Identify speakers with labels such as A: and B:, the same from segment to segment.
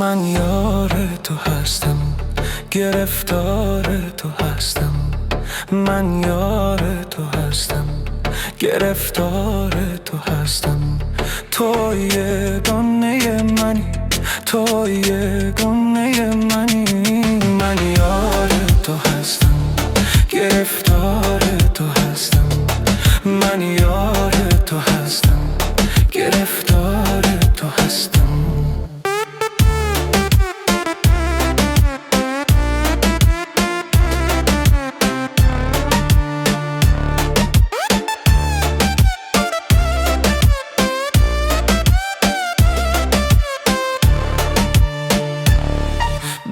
A: من یار تو هستم، گرفتار تو هستم. من یار تو هستم، گرفتار تو هستم. تو یگانه منی، تو یگانه منی. من یار تو هستم، گرفتار تو هستم. من یار تو هستم، گرفتار تو هستم.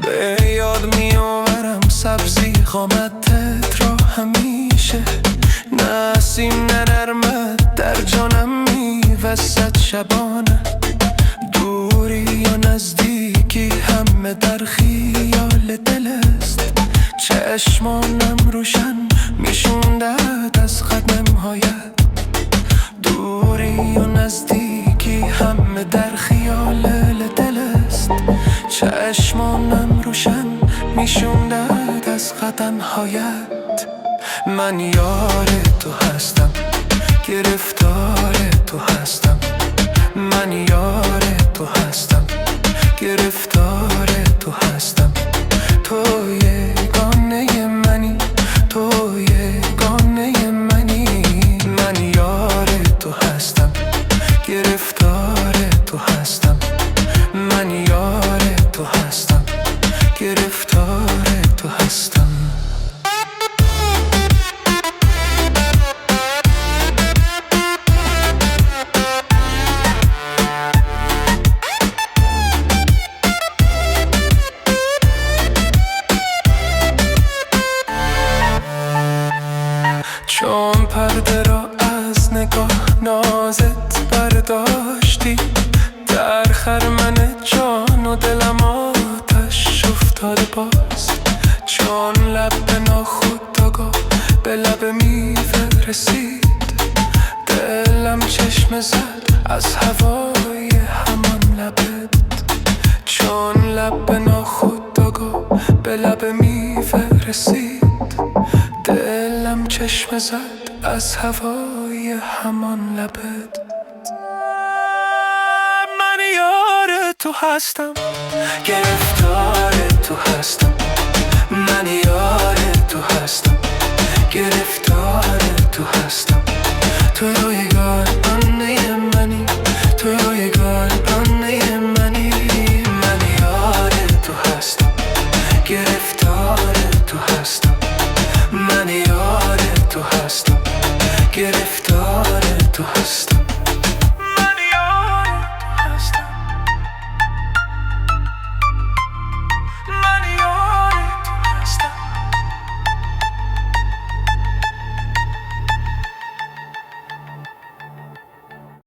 A: به یاد میآورم سبزی قامتت را همیشه. نسیم نرمت در جانم میوزد شبانه. دوری یا نزدیکی همه در خیال دل است. چشمانم روشن میشوندد از قدمهایت. دوری یا نزدیکی همه در خیال دل است. چشمانم روشن میشوندد از قدمهایت. من یار تو هستم، گرفتار تو هستم. من یار تو هستم، گرفتار تو هستم. تو یگانه منی، تو یگانه منی. من یار تو هستم، گرفتار تو هستم. من یار تو هستم، گرفتار تو هستم. چون پرده را از نگاه نازت برداشتی، در خرمن جان و دلم آتش افتاده باز. چون لب ناخودآگاه به لب میوه رسید، دلم چشمه زد از هوای همان لبت. چون لب ناخودآگاه به لب میوه رسید، دلم چشمه زد از هوای همان لبت. من یار تو هستم، گرفتار تو هستم. من یار تو هستم، گرفتار